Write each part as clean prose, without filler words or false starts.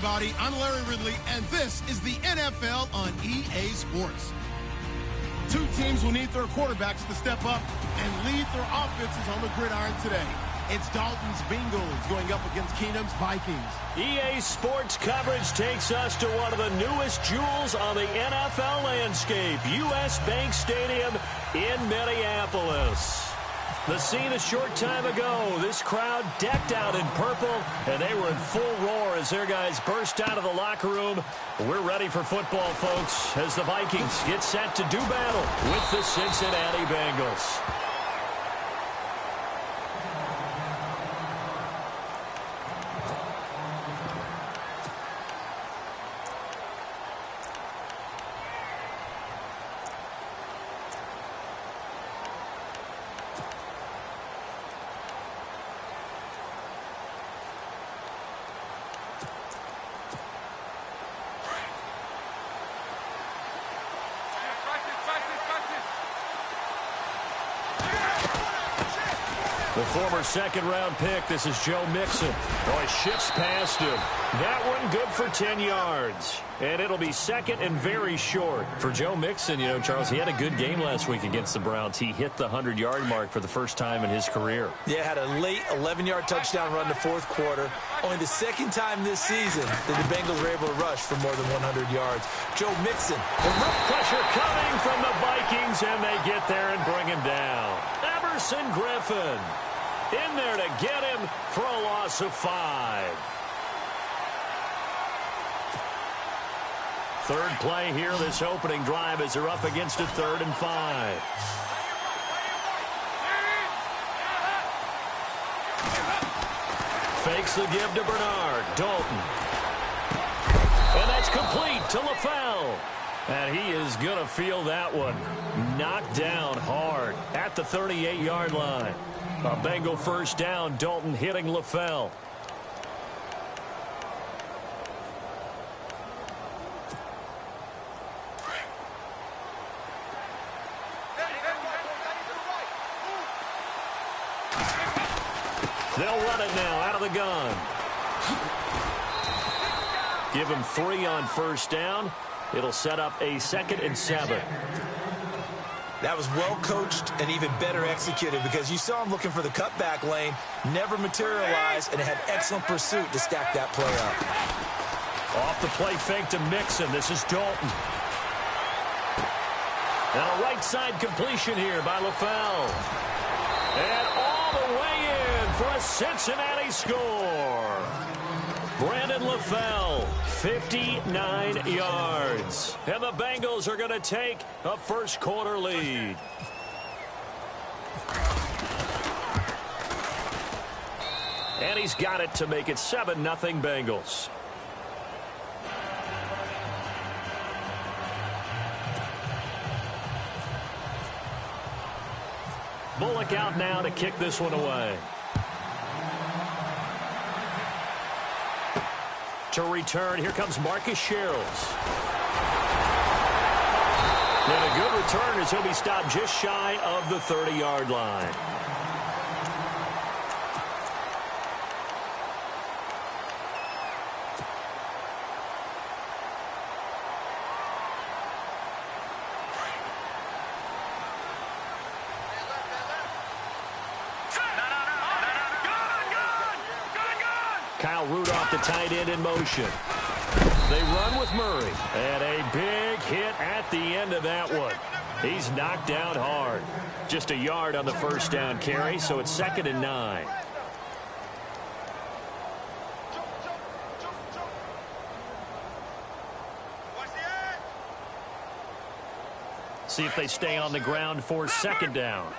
everybody. I'm Larry Ridley, and this is the NFL on EA Sports. Two teams will need their quarterbacks to step up and lead their offenses on the gridiron today. It's Dalton's Bengals going up against Keenum's Vikings. EA Sports coverage takes us to one of the newest jewels on the NFL landscape, US Bank Stadium in Minneapolis. The scene a short time ago, this crowd decked out in purple, and they were in full roar as their guys burst out of the locker room. We're ready for football, folks, as the Vikings get set to do battle with the Cincinnati Bengals. The former second-round pick, this is Joe Mixon. Oh, he shifts past him. That one good for 10 yards. And it'll be second and very short. For Joe Mixon, you know, Charles, he had a good game last week against the Browns. He hit the 100-yard mark for the first time in his career. Yeah, had a late 11-yard touchdown run in the fourth quarter. Only the second time this season that the Bengals were able to rush for more than 100 yards. Joe Mixon. The rough pressure coming from the Vikings, and they get there and bring him down. Everson Griffin in there to get him for a loss of 5. Third play here, this opening drive, as they're up against a 3rd and 5. Fakes the give to Bernard. Dalton. And that's complete to LaFell. And he is going to feel that one. Knocked down hard at the 38-yard line. A Bengal first down. Dalton hitting LaFell. They'll run it now out of the gun. Give him 3 on first down. It'll set up a 2nd and 7. That was well coached and even better executed because you saw him looking for the cutback lane, never materialized, and had excellent pursuit to stack that play up. Off the play fake to Mixon. This is Dalton. And a right side completion here by LaFell. And all the way in for a Cincinnati score. Brandon LaFell, 59 yards. And the Bengals are going to take a first quarter lead. And he's got it to make it 7-0 Bengals. Bullock out now to kick this one away. To return, here comes Marcus Sherrills. And a good return as he'll be stopped just shy of the 30-yard line. Kyle Rudolph, the tight end, in motion. They run with Murray. And a big hit at the end of that one. He's knocked down hard. Just a yard on the first down carry, so it's 2nd and 9. See if they stay on the ground for 2nd down.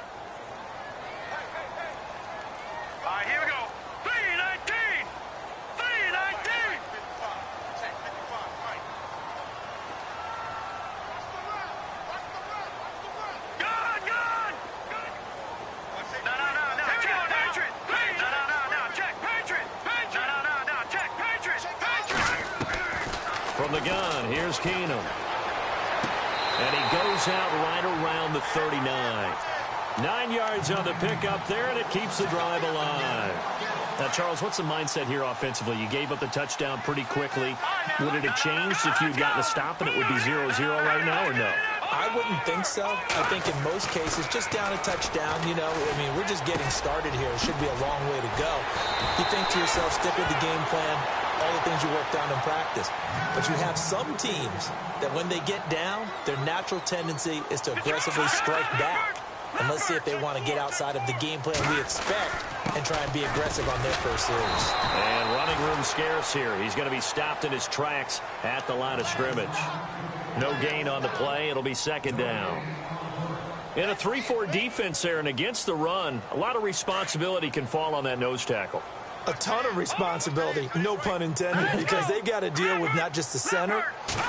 From the gun, here's Keenum. And he goes out right around the 39. 9 yards on the pickup there, and it keeps the drive alive. Now, Charles, what's the mindset here offensively? You gave up the touchdown pretty quickly. Would it have changed if you had gotten a stop and it would be 0-0 right now, or no? I wouldn't think so. I think in most cases, just down a touchdown, you know, I mean, we're just getting started here. It should be a long way to go. You think to yourself, stick with the game plan, all the things you worked on in practice. But you have some teams that when they get down, their natural tendency is to aggressively strike back. And let's see if they want to get outside of the game plan we expect and try and be aggressive on their first series. And running room scarce here. He's going to be stopped in his tracks at the line of scrimmage. No gain on the play. It'll be second down. In a 3-4 defense there and against the run, a lot of responsibility can fall on that nose tackle. A ton of responsibility, no pun intended, because they've got to deal with not just the center,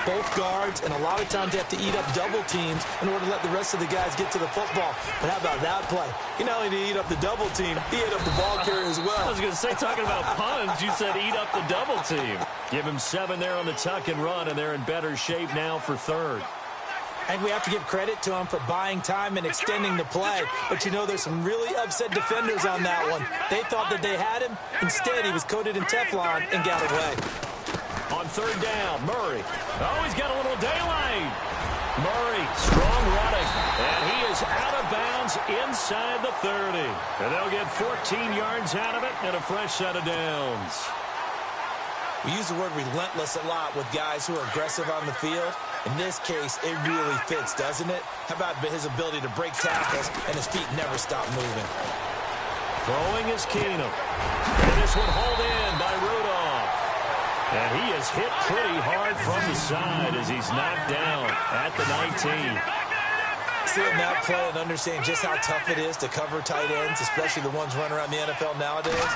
both guards, and a lot of times they have to eat up double teams in order to let the rest of the guys get to the football. But how about that play? He not only did he eat up the double team, he ate up the ball carrier as well. I was going to say, talking about puns, you said eat up the double team. Give him 7 there on the tuck and run, and they're in better shape now for third. I think we have to give credit to him for buying time and extending the play. But, you know, there's some really upset defenders on that one. They thought that they had him. Instead, he was coated in Teflon and got away. On third down, Murray. Oh, he's got a little daylight. Murray, strong running. And he is out of bounds inside the 30. And they'll get 14 yards out of it and a fresh set of downs. We use the word relentless a lot with guys who are aggressive on the field. In this case, it really fits, doesn't it? How about his ability to break tackles and his feet never stop moving? Throwing is Keenum. And this one hauled in by Rudolph. And he is hit pretty hard from the side as he's knocked down at the 19. Seeing that play and understanding just how tough it is to cover tight ends, especially the ones running around the NFL nowadays,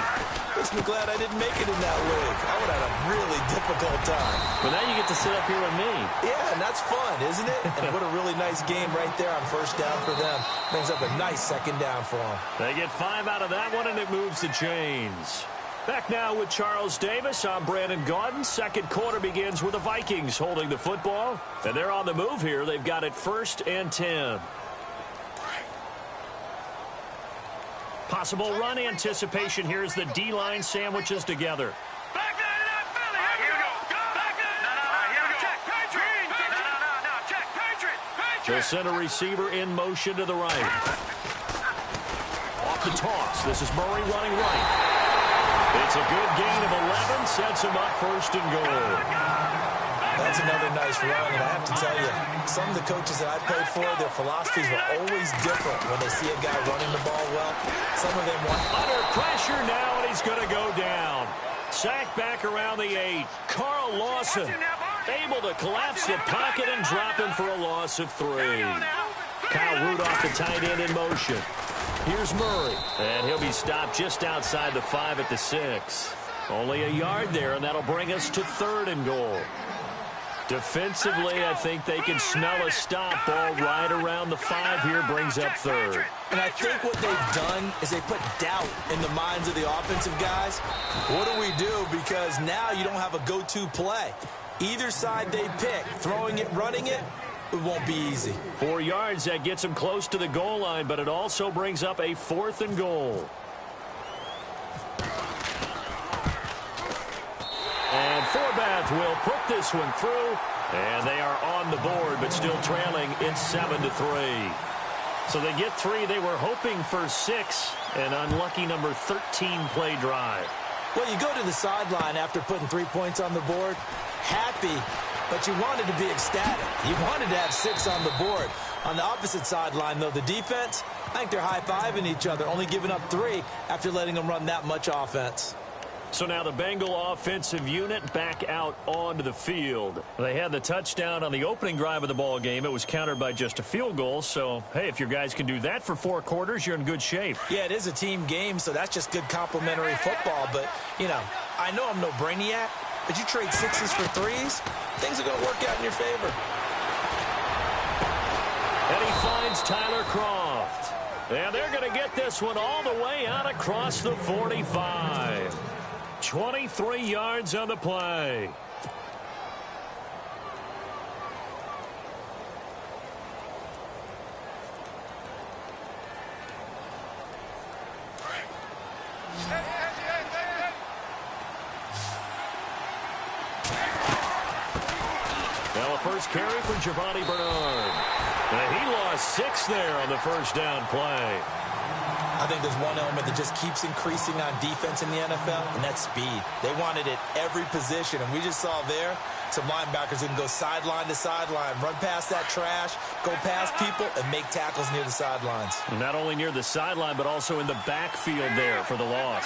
makes me glad I didn't make it in that league. I would have had a really difficult time. But now you get to sit up here with me. Yeah, and that's fun, isn't it? And what a really nice game right there on first down for them. Brings up a nice second down for them. They get 5 out of that one, and it moves the chains. Back now with Charles Davis. I'm Brandon Gaudin. Second quarter begins with the Vikings holding the football. And they're on the move here. They've got it 1st and 10. Possible run anticipation. Here's the D-line sandwiches together. They'll send a receiver in motion to the right. Off the toss. This is Murray running right. It's a good gain of 11, sets him up 1st and goal. That's another nice run, and I have to tell you, some of the coaches that I played for, their philosophies were always different when they see a guy running the ball well. Some of them want... Under pressure now, and he's going to go down. Sacked back around the 8. Carl Lawson able to collapse the pocket and drop him for a loss of 3. Kyle Rudolph, the tight end, in motion. Here's Murray, and he'll be stopped just outside the 5 at the 6. Only a yard there, and that'll bring us to 3rd and goal. Defensively, I think they can smell a stop. Ball right around the 5 here, brings up 3rd. And I think what they've done is they put doubt in the minds of the offensive guys. What do we do? Because now you don't have a go-to play. Either side they pick, throwing it, running it, it won't be easy. 4 yards, that gets him close to the goal line, but it also brings up a 4th and goal. And Forbath will put this one through, and they are on the board, but still trailing. It's 7-3. So they get 3. They were hoping for 6, an unlucky number 13 play drive. Well, you go to the sideline after putting 3 points on the board, happy, but you wanted to be ecstatic. You wanted to have 6 on the board. On the opposite sideline, though, the defense, I think they're high-fiving each other, only giving up 3 after letting them run that much offense. So now the Bengal offensive unit back out onto the field. They had the touchdown on the opening drive of the ball game. It was countered by just a field goal. So, hey, if your guys can do that for 4 quarters, you're in good shape. Yeah, it is a team game, so that's just good complimentary football. But, you know, I know I'm no brainiac, but you trade 6s for 3s, things are going to work out in your favor. And he finds Tyler Croft. And they're going to get this one all the way out across the 45. 23 yards on the play. Now a first carry for Giovanni Bernard. And he lost 6 there on the first down play. I think there's one element that just keeps increasing on defense in the NFL, and that's speed. They want it at every position, and we just saw there some linebackers who can go sideline to sideline, run past that trash, go past people, and make tackles near the sidelines. Not only near the sideline, but also in the backfield there for the loss.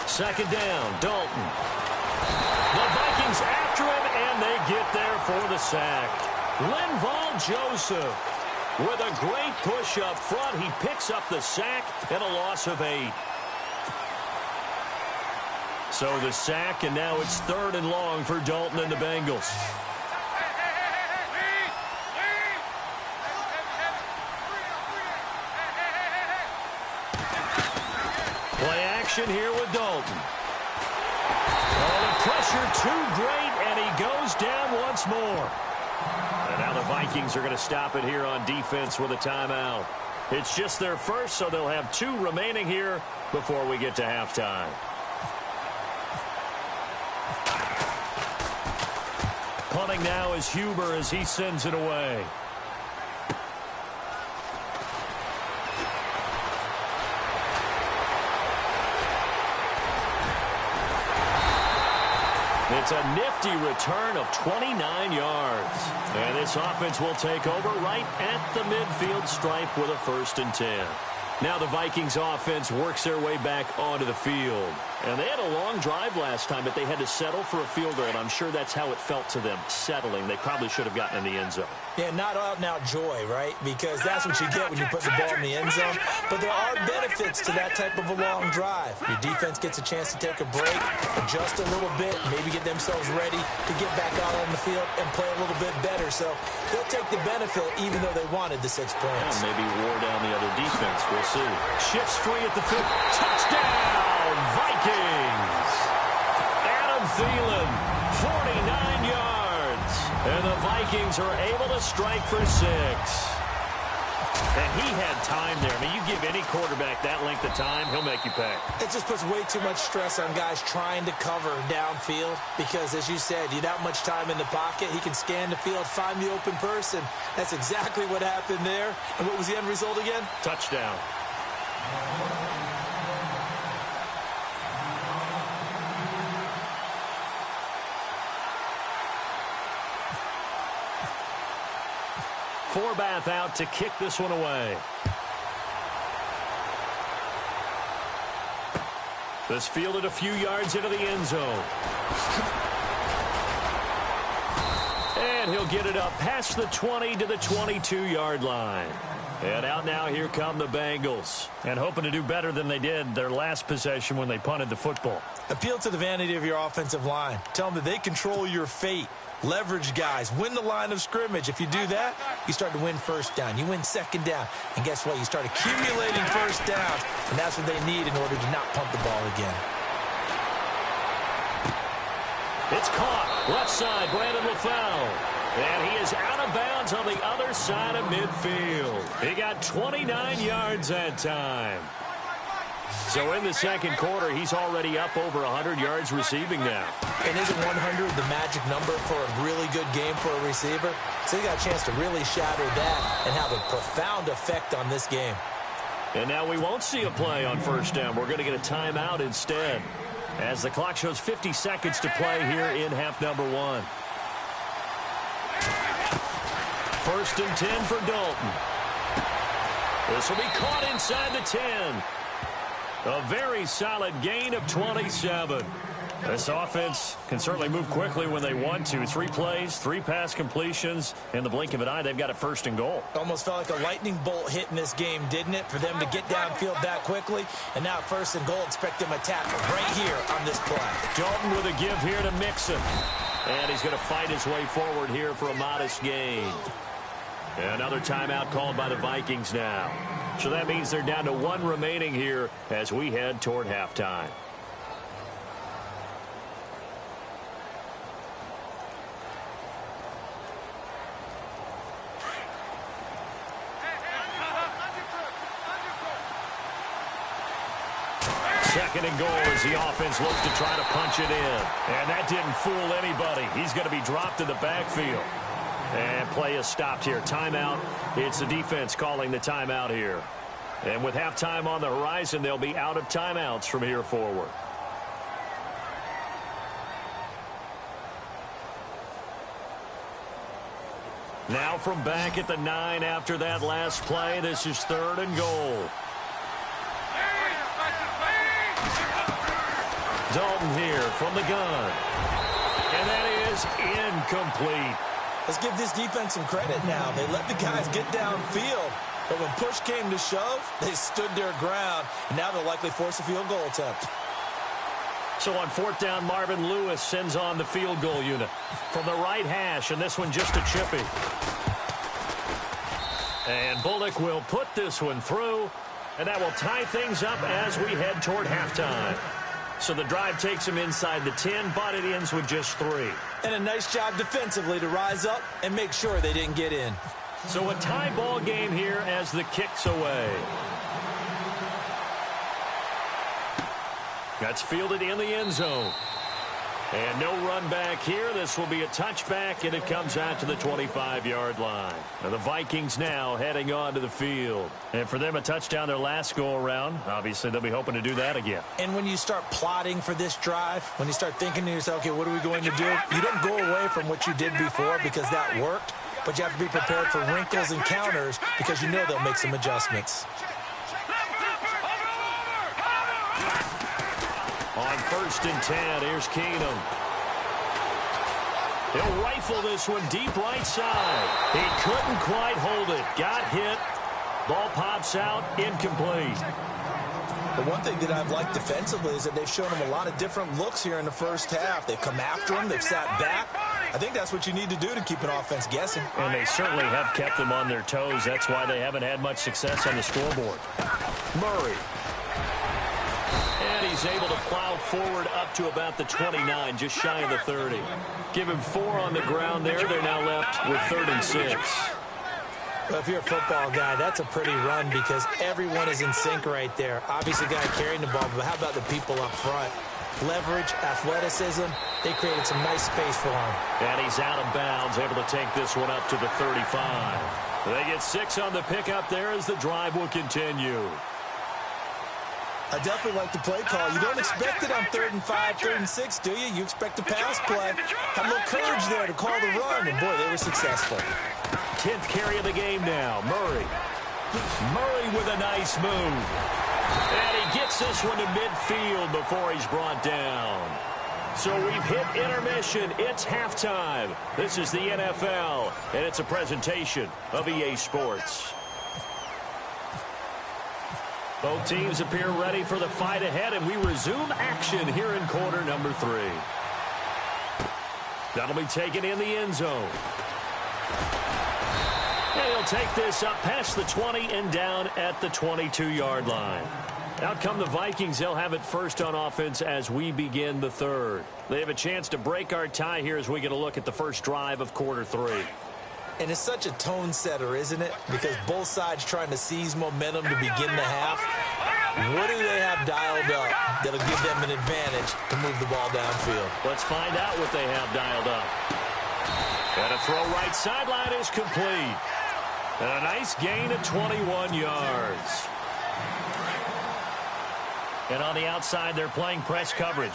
Second down, Dalton. The Vikings after him, and they get there for the sack. Linval Joseph with a great push up front. He picks up the sack and a loss of 8. So the sack, and now it's 3rd and long for Dalton and the Bengals. Play action here with Dalton. Oh, the pressure too great, and he goes down once more. And now the Vikings are going to stop it here on defense with a timeout. It's just their first, so they'll have 2 remaining here before we get to halftime. Punting now is Huber as he sends it away. It's a nifty return of 29 yards. And this offense will take over right at the midfield stripe with a 1st and 10. Now the Vikings offense works their way back onto the field. And they had a long drive last time, but they had to settle for a field goal. And I'm sure that's how it felt to them, settling. They probably should have gotten in the end zone. Yeah, not out-and-out joy, right? Because that's what you get when you put the ball in the end zone. But there are benefits to that type of a long drive. Your defense gets a chance to take a break, adjust a little bit, maybe get themselves ready to get back out on the field and play a little bit better. So they'll take the benefit even though they wanted the 6 points. Yeah, maybe wore down the other defense. We'll see. Shifts free at the 5th. Touchdown, Vikings! Adam Thielen, 49 yards. And the Vikings are able to strike for 6. And he had time there. I mean, you give any quarterback that length of time, he'll make you pay. It just puts way too much stress on guys trying to cover downfield because, as you said, you have that much time in the pocket. He can scan the field, find the open person. That's exactly what happened there. And what was the end result again? Touchdown. Forbath out to kick this one away. This fielded a few yards into the end zone. And he'll get it up past the 20 to the 22-yard line. And out now, here come the Bengals. And hoping to do better than they did their last possession when they punted the football. Appeal to the vanity of your offensive line. Tell them that they control your fate. Leverage guys. Win the line of scrimmage. If you do that, you start to win 1st down. You win 2nd down. And guess what? You start accumulating 1st downs. And that's what they need in order to not punt the ball again. It's caught. Left side, Brandon LaFell. And he is out of bounds on the other side of midfield. He got 29 yards that time. So in the 2nd quarter, he's already up over 100 yards receiving now. And isn't 100 the magic number for a really good game for a receiver? So he got a chance to really shatter that and have a profound effect on this game. And now we won't see a play on 1st down. We're going to get a timeout instead, as the clock shows 50 seconds to play here in half number 1. 1st and 10 for Dalton. This will be caught inside the 10. A very solid gain of 27. This offense can certainly move quickly when they want to. 3 plays, 3 pass completions. In the blink of an eye, they've got a 1st and goal. Almost felt like a lightning bolt hit in this game, didn't it? For them to get downfield that quickly. And now 1st and goal, expect them to tackle right here on this play. Dalton with a give here to Mixon. And he's going to fight his way forward here for a modest gain. Another timeout called by the Vikings now. So that means they're down to 1 remaining here as we head toward halftime. Second and goal as the offense looks to try to punch it in. And that didn't fool anybody. He's going to be dropped in the backfield. And play is stopped here. Timeout. It's the defense calling the timeout here. And with halftime on the horizon, they'll be out of timeouts from here forward. Now from back at the 9 after that last play, this is 3rd and goal. Dalton here from the gun. And that is incomplete. Let's give this defense some credit now. They let the guys get downfield. But when push came to shove, they stood their ground. And now they'll likely force a field goal attempt. So on 4th down, Marvin Lewis sends on the field goal unit from the right hash. And this one just a chippy. And Bullock will put this one through. And that will tie things up as we head toward halftime. So the drive takes him inside the 10, but it ends with just 3. And a nice job defensively to rise up and make sure they didn't get in. So a tie ball game here as the kick's away. That's fielded in the end zone. And no run back here. This will be a touchback, and it comes out to the 25-yard line. Now the Vikings now heading on to the field. And for them, a touchdown their last go-around. Obviously, they'll be hoping to do that again. And when you start plotting for this drive, when you start thinking to yourself, okay, what are we going to do? You don't go away from what you did before because that worked, but you have to be prepared for wrinkles and counters because you know they'll make some adjustments. On 1st and 10, here's Keenum. He'll rifle this one deep right side. He couldn't quite hold it. Got hit. Ball pops out. Incomplete. The one thing that I've liked defensively is that they've shown him a lot of different looks here in the first half. They've come after him. They've sat back. I think that's what you need to do to keep an offense guessing. And they certainly have kept them on their toes. That's why they haven't had much success on the scoreboard. Murray. And he's able to plow forward up to about the 29, just shy of the 30. Give him 4 on the ground there. They're now left with 3rd and 6. Well, if you're a football guy, that's a pretty run because everyone is in sync right there. Obviously, the guy carrying the ball, but how about the people up front? Leverage, athleticism, they created some nice space for him. And he's out of bounds, able to take this one up to the 35. They get 6 on the pickup there as the drive will continue. I definitely like the play call. You don't expect it on 3rd and 5, 3rd and 6, do you? You expect a pass play. Had a little courage there to call the run, and boy, they were successful. 10th carry of the game now. Murray. Murray with a nice move. And he gets this one to midfield before he's brought down. So we've hit intermission. It's halftime. This is the NFL, and it's a presentation of EA Sports. Both teams appear ready for the fight ahead, and we resume action here in quarter number 3. That'll be taken in the end zone. And he'll take this up past the 20 and down at the 22-yard line. Out come the Vikings. They'll have it first on offense as we begin the 3rd. They have a chance to break our tie here as we get a look at the first drive of quarter 3. And it's such a tone setter, isn't it? Because both sides trying to seize momentum to begin the half. What do they have dialed up that'll give them an advantage to move the ball downfield? Let's find out what they have dialed up. And a throw right sideline is complete. And a nice gain of 21 yards. And on the outside, they're playing press coverage.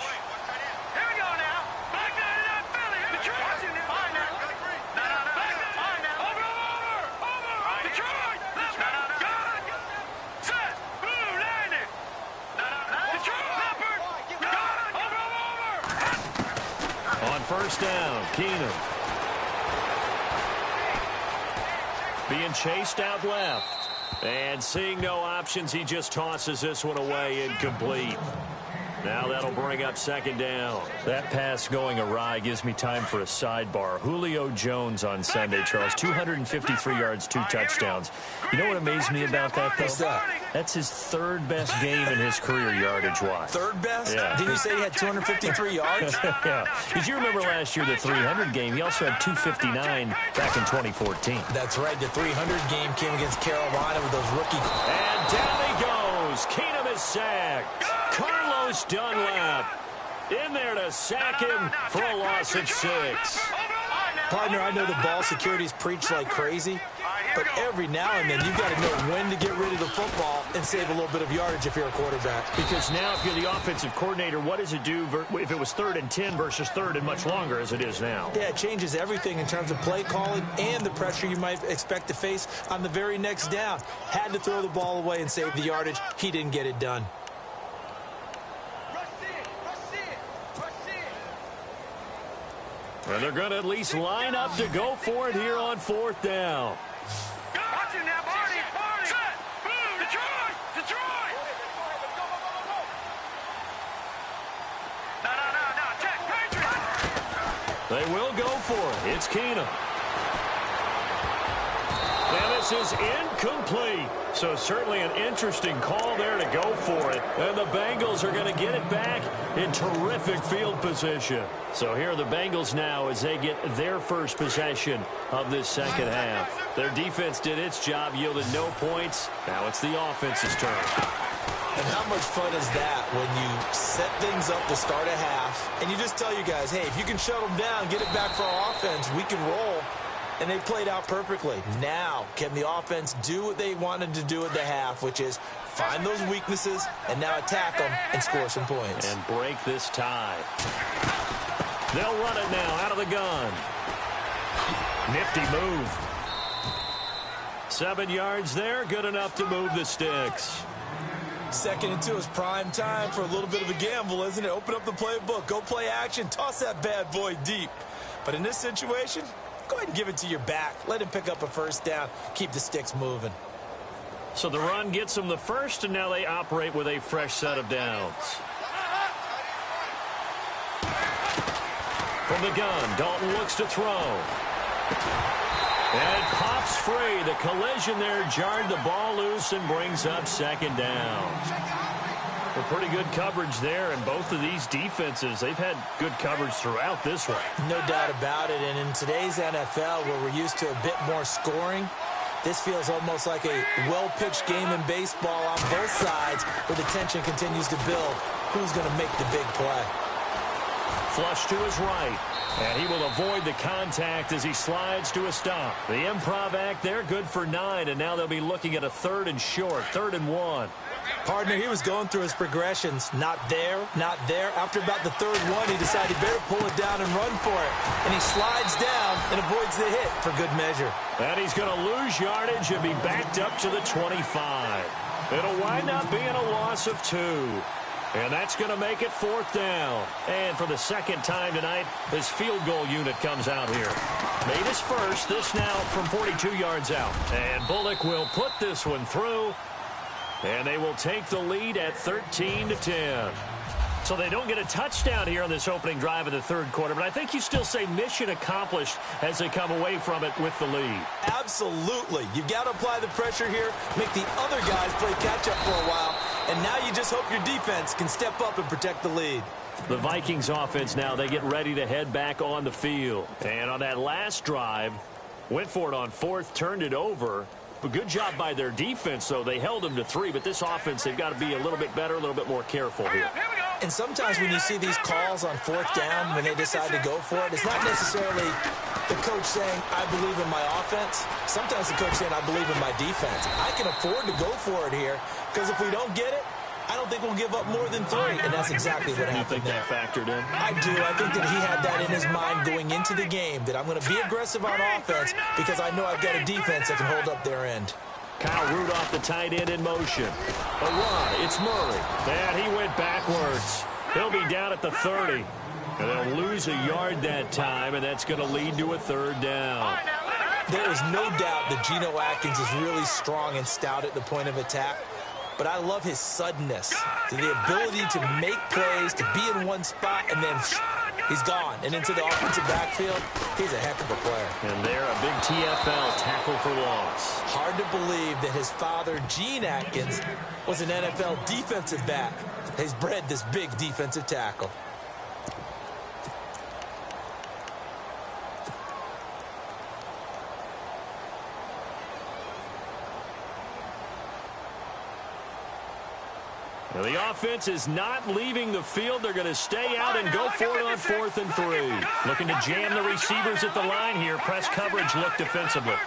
First down, Keenum. Being chased out left. And seeing no options, he just tosses this one away incomplete. Now that'll bring up second down. That pass going awry gives me time for a sidebar. Julio Jones on Sunday, Charles. 253 yards, 2 touchdowns. You know what amazed me about that, though? What's that? That's his third best game in his career yardage-wise. Third best? Yeah. Didn't you say he had 253 yards? Yeah. Because you remember last year, the 300 game, he also had 259 back in 2014. That's right. The 300 game came against Carolina with those rookie. And down he goes. Keenum is sacked. Carlos Dunlap in there to sack him for a loss of 6. Partner, I know the ball security's preached like crazy, but every now and then you've got to know when to get rid of the football and save a little bit of yardage if you're a quarterback. Because now if you're the offensive coordinator, what does it do if it was 3rd and 10 versus 3rd and much longer as it is now? Yeah, it changes everything in terms of play calling and the pressure you might expect to face on the very next down. Had to throw the ball away and save the yardage. He didn't get it done. And they're going to at least line up to go for it here on 4th down. Watch it now, Marty. Set. Boom. Detroit. No. Check. Patriots. They will go for it. It's Keenum. And this is incomplete. So certainly an interesting call there to go for it. And the Bengals are going to get it back in terrific field position. So here are the Bengals now as they get their first possession of this second half. Their defense did its job, yielded no points. Now it's the offense's turn. And how much fun is that when you set things up to start a half and you just tell you guys, hey, if you can shut them down, get it back for our offense, we can roll. And they played out perfectly. Now, can the offense do what they wanted to do at the half, which is find those weaknesses and now attack them and score some points. And break this tie. They'll run it now out of the gun. Nifty move. 7 yards there, good enough to move the sticks. 2nd and 2 is prime time for a little bit of a gamble, isn't it? Open up the playbook, go play action, toss that bad boy deep. But in this situation, go ahead and give it to your back. Let him pick up a first down. Keep the sticks moving. So the run gets them the first, and now they operate with a fresh set of downs. From the gun, Dalton looks to throw. And it pops free. The collision there jarred the ball loose and brings up second down. Well, pretty good coverage there, and both of these defenses, they've had good coverage throughout this one. No doubt about it, and in today's NFL, where we're used to a bit more scoring, this feels almost like a well-pitched game in baseball on both sides, where the tension continues to build. Who's going to make the big play? Flush to his right, and he will avoid the contact as he slides to a stop. The improv act there, good for 9, and now they'll be looking at a 3rd and short, 3rd and 1. Partner, he was going through his progressions. Not there, not there. After about the 3rd one, he decided he better pull it down and run for it. And he slides down and avoids the hit for good measure. And he's going to lose yardage and be backed up to the 25. It'll wind up being a loss of 2. And that's going to make it 4th down. And for the second time tonight, this field goal unit comes out here. Made his first, this now from 42 yards out. And Bullock will put this one through. And they will take the lead at 13-10. So they don't get a touchdown here on this opening drive of the 3rd quarter, but I think you still say mission accomplished as they come away from it with the lead. Absolutely. You've got to apply the pressure here, make the other guys play catch-up for a while, and now you just hope your defense can step up and protect the lead. The Vikings offense now, they get ready to head back on the field. And on that last drive, went for it on 4th, turned it over. A good job by their defense, though. They held them to 3, but this offense, they've got to be a little bit better, a little bit more careful here. And sometimes when you see these calls on 4th down, when they decide to go for it, it's not necessarily the coach saying, I believe in my offense. Sometimes the coach saying, I believe in my defense. I can afford to go for it here, because if we don't get it, I don't think we'll give up more than 3, and that's exactly what happened there. You think that factored in? I do. I think that he had that in his mind going into the game, that I'm going to be aggressive on offense because I know I've got a defense that can hold up their end. Kyle Rudolph, the tight end in motion. A run. It's Murray. And he went backwards. He'll be down at the 30. And they'll lose a yard that time, and that's going to lead to a 3rd down. There is no doubt that Geno Atkins is really strong and stout at the point of attack. but I love his suddenness, the ability to make plays, to be in one spot, and then he's gone. And into the offensive backfield, he's a heck of a player. And there, a big TFL tackle for loss. Hard to believe that his father, Gene Atkins, was an NFL defensive back. He's bred this big defensive tackle. Now the offense is not leaving the field. They're going to stay out and go for it on 4th and 3. Looking to jam the receivers at the line here. Press coverage look defensively.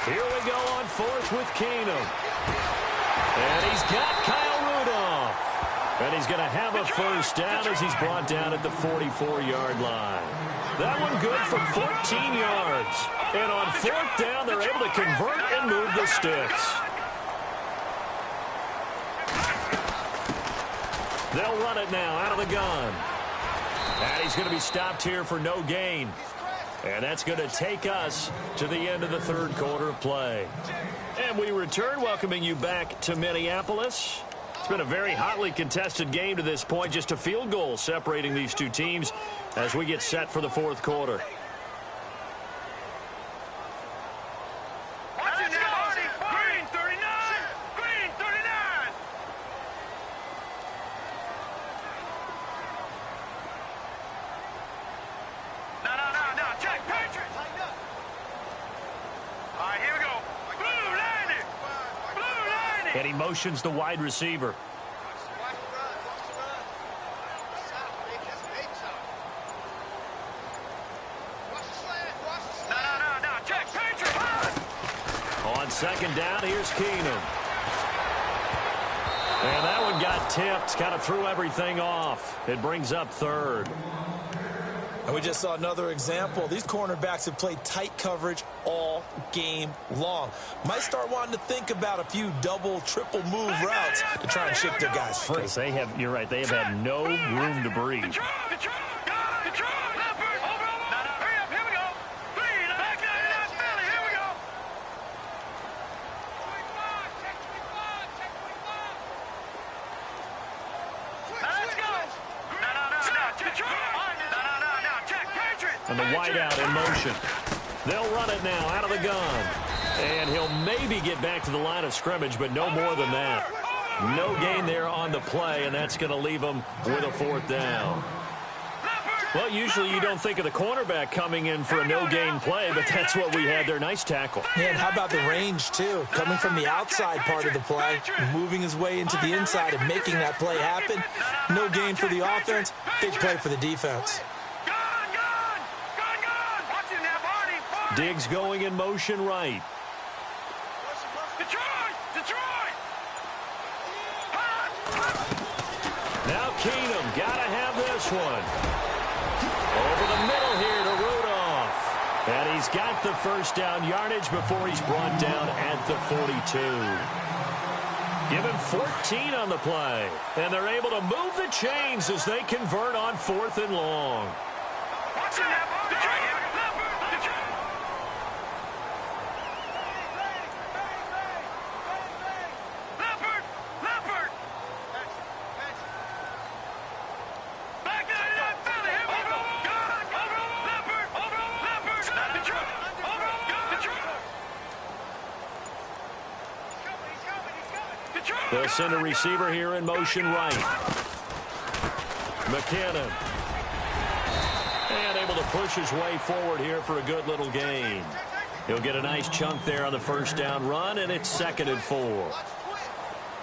Here we go on 4th with Keenum. And he's got Kyle Rudolph. And he's going to have a first down as he's brought down at the 44-yard line. That one good for 14 yards. And on 4th down, they're able to convert and move the sticks. They'll run it now out of the gun. And he's going to be stopped here for no gain. And that's going to take us to the end of the 3rd quarter of play. And we return, welcoming you back to Minneapolis. It's been a very hotly contested game to this point. Just a field goal separating these two teams as we get set for the 4th quarter. Green 39! Green 39! No. Check, Patriot! All right, here we go. Blue landed! Blue landed! And he motions the wide receiver. No. Check, Patriot! On 2nd down, here's Keenum. And that one got tipped, kind of threw everything off. It brings up 3rd. And we just saw another example. These cornerbacks have played tight coverage all game long. Might start wanting to think about a few double, triple move routes to try and shake their guys free. Because they have, you're right, they have had no room to breathe. And the wideout in motion. They'll run it now out of the gun. And he'll maybe get back to the line of scrimmage, but no more than that. No gain there on the play, and that's going to leave them with a 4th down. Well, usually you don't think of the cornerback coming in for a no-gain play, but that's what we had there. Nice tackle. And how about the range, too? Coming from the outside part of the play, moving his way into the inside and making that play happen. No gain for the offense, big play for the defense. Diggs going in motion right. Detroit! Now Keenum, gotta have this one. Over the middle here to Rudolph. And he's got the first down yardage before he's brought down at the 42. Give him 14 on the play. And they're able to move the chains as they convert on 4th and long. They'll send a receiver here in motion right. McKinnon. And able to push his way forward here for a good little gain. He'll get a nice chunk there on the first down run, and it's 2nd and 4.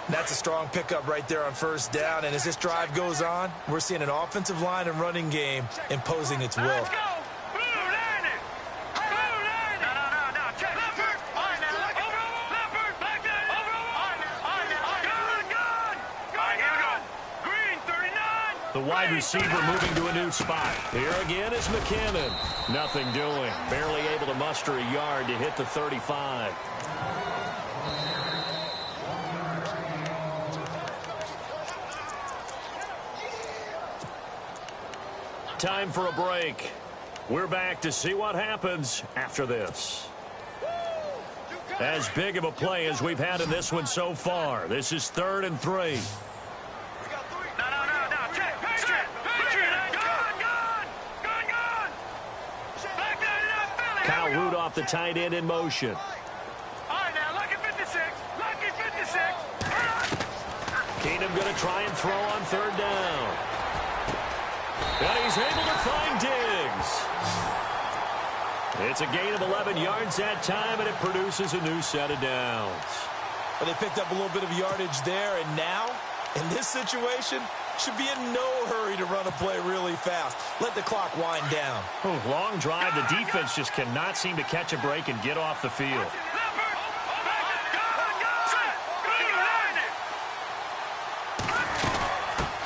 That's a strong pickup right there on first down, and as this drive goes on, we're seeing an offensive line and running game imposing its will. The wide receiver moving to a new spot. Here again is McKinnon. Nothing doing. Barely able to muster a yard to hit the 35. Time for a break. We're back to see what happens after this. As big of a play as we've had in this one so far. This is 3rd and 3. Kyle Root off the tight end in motion. All right, now, lucky 56. Lucky 56. Keenum going to try and throw on 3rd down. And he's able to find Diggs. It's a gain of 11 yards that time, and it produces a new set of downs. Well, they picked up a little bit of yardage there, and now, in this situation, should be in no hurry to run a play really fast. Let the clock wind down. Oh, long drive. The defense just cannot seem to catch a break and get off the field.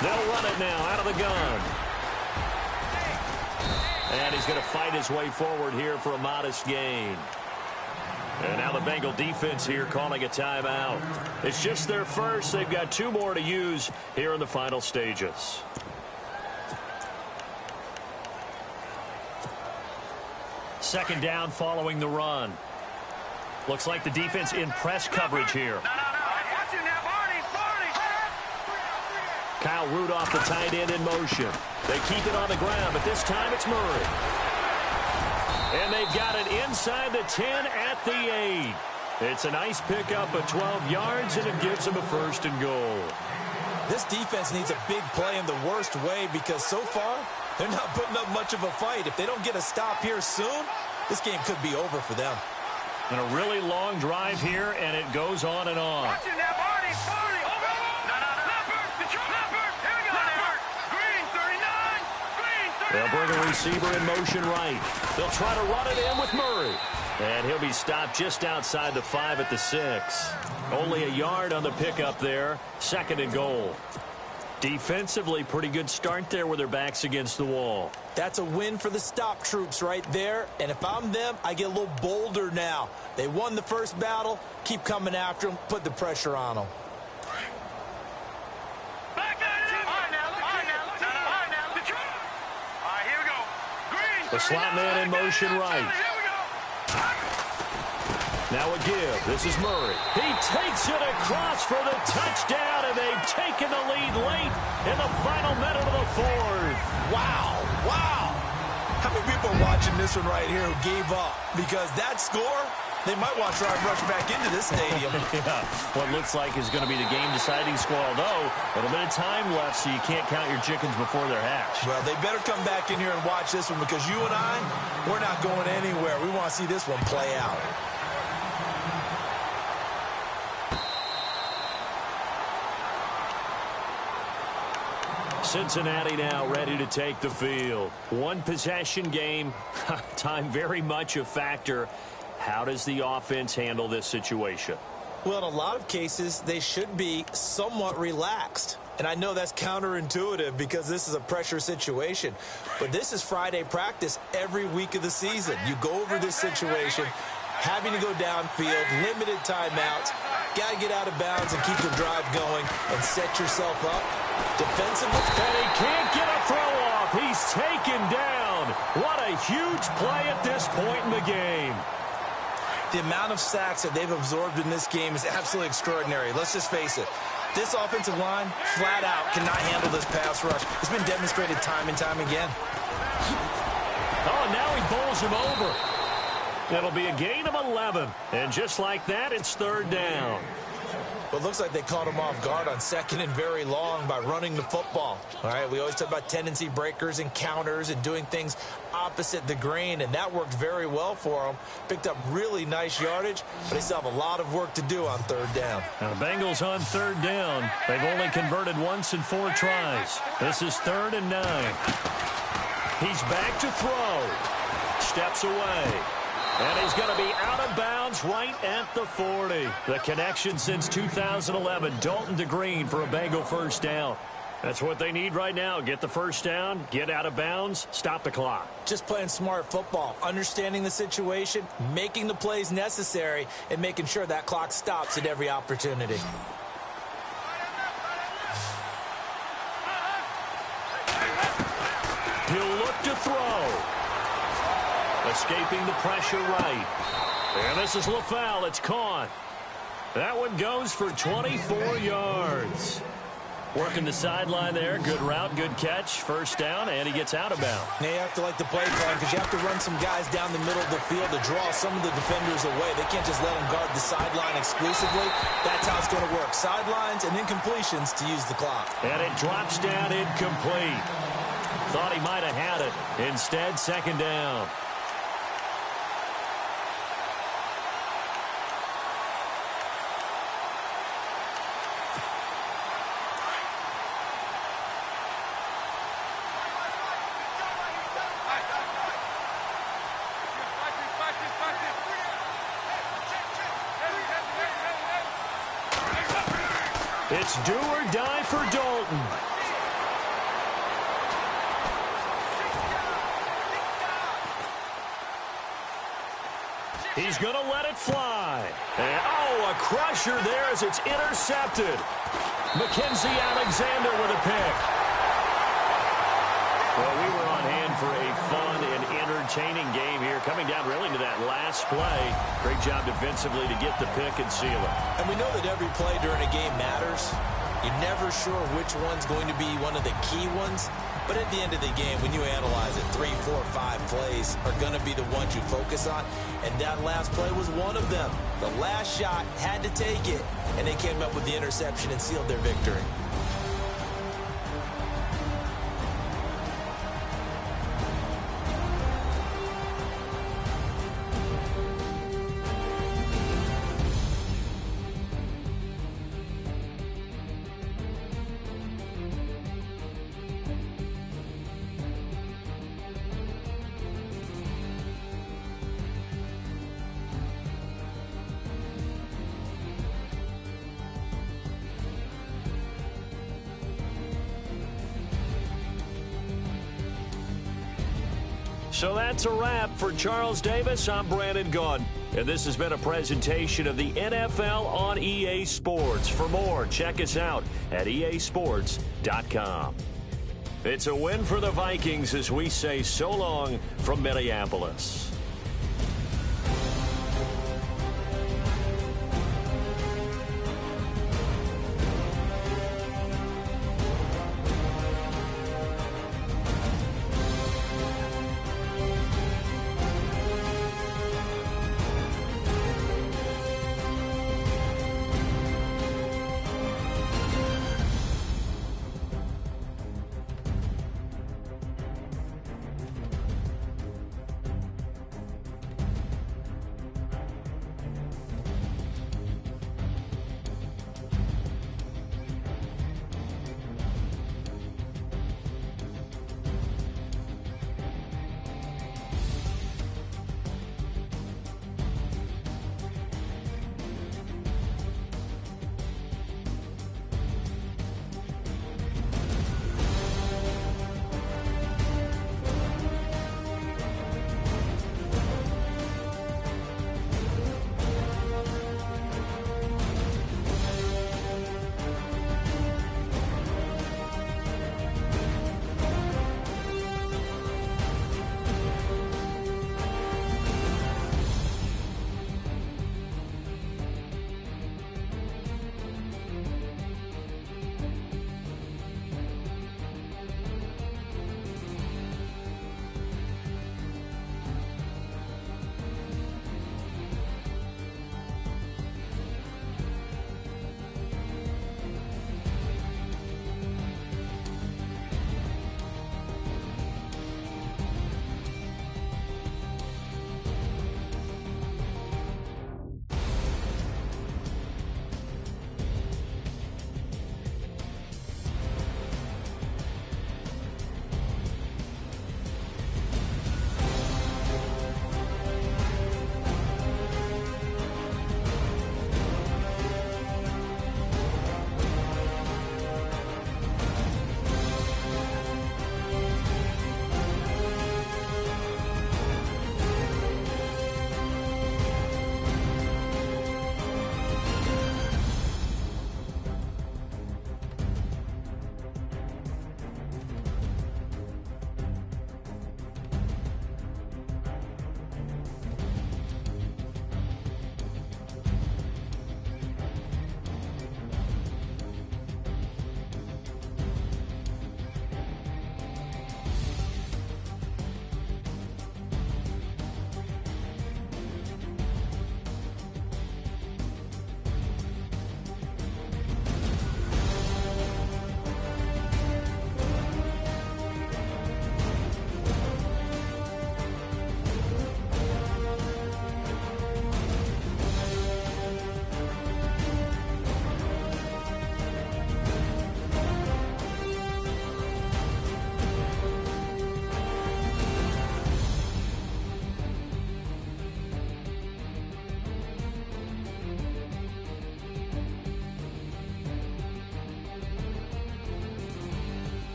They'll run it now out of the gun. And he's going to fight his way forward here for a modest gain. And now the Bengal defense here calling a timeout. It's just their first. They've got 2 more to use here in the final stages. Second down following the run. Looks like the defense in press coverage here. Kyle Root off the tight end in motion. They keep it on the ground, but this time it's Murray. And they've got it inside the 10 at the 8. It's a nice pickup of 12 yards, and it gives them a 1st and goal. This defense needs a big play in the worst way because so far, they're not putting up much of a fight. If they don't get a stop here soon, this game could be over for them. And a really long drive here, and it goes on and on. They'll bring a receiver in motion right. They'll try to run it in with Murray. And he'll be stopped just outside the 5 at the 6. Only a yard on the pickup there. 2nd and goal. Defensively, pretty good start there with their backs against the wall. That's a win for the stop troops right there. And if I'm them, I get a little bolder now. They won the first battle. Keep coming after them. Put the pressure on them. The slot man in motion right. Now a give. This is Murray. He takes it across for the touchdown, and they've taken the lead late in the final minute of the 4th. Wow. Wow. How many people are watching this one right here who gave up? Because that score, they might want to try and rush back into this stadium. Yeah. What looks like is going to be the game-deciding score, although a little bit of time left, so you can't count your chickens before they're hatched. Well, they better come back in here and watch this one because you and I, we're not going anywhere. We want to see this one play out. Cincinnati now ready to take the field. 1 possession game. Time very much a factor. How does the offense handle this situation? Well, in a lot of cases, they should be somewhat relaxed. And I know that's counterintuitive because this is a pressure situation. But this is Friday practice every week of the season. You go over this situation, having to go downfield, limited timeouts, got to get out of bounds and keep the drive going and set yourself up defensively. And he can't get a throw off. He's taken down. What a huge play at this point in the game. The amount of sacks that they've absorbed in this game is absolutely extraordinary. Let's just face it. This offensive line, flat out, cannot handle this pass rush. It's been demonstrated time and time again. Oh, now he bowls him over. It'll be a gain of 11. And just like that, it's 3rd down. Well, it looks like they caught him off guard on 2nd and very long by running the football. All right, we always talk about tendency breakers and counters and doing things opposite the grain, and that worked very well for them. Picked up really nice yardage, but they still have a lot of work to do on 3rd down. Now, the Bengals on 3rd down. They've only converted once in 4 tries. This is 3rd and 9. He's back to throw. Steps away. And he's going to be out of bounds right at the 40. The connection since 2011. Dalton to Green for a Bengal 1st down. That's what they need right now. Get the 1st down, get out of bounds, stop the clock. Just playing smart football, understanding the situation, making the plays necessary, and making sure that clock stops at every opportunity. He'll up to throw. Escaping the pressure right. And this is LaFell. It's caught. That one goes for 24 yards. Working the sideline there. Good route, good catch. First down, and he gets out of bounds. Now you have to like the play plan because you have to run some guys down the middle of the field to draw some of the defenders away. They can't just let them guard the sideline exclusively. That's how it's going to work. Sidelines and incompletions to use the clock. And it drops down incomplete. Thought he might have had it. Instead, second down. It's do or die for Dalton. He's going to let it fly. And, a crusher there as it's intercepted. Mackenzie Alexander with a pick. Well, we were on hand for a fun and entertaining game here. Coming down really to that last play. Great job defensively to get the pick and seal it. And we know that every play during a game matters. You're never sure which one's going to be one of the key ones. But at the end of the game, when you analyze it, 3, 4, 5 plays are going to be the ones you focus on. And that last play was one of them. The last shot had to take it, and they came up with the interception and sealed their victory. So that's a wrap for Charles Davis. I'm Brandon Gaudin, and this has been a presentation of the NFL on EA Sports. For more, check us out at easports.com. It's a win for the Vikings as we say so long from Minneapolis.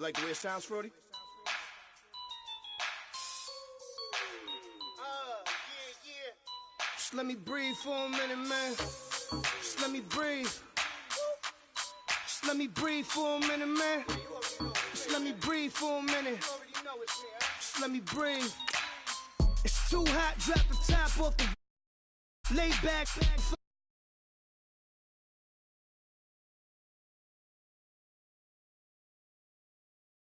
Like the way it sounds, Frody? Just let me breathe for a minute, man. Just let me breathe. Just let me breathe for a minute, man. Just let me breathe for a minute. Just let me breathe. It's too hot, drop the top off the lay back.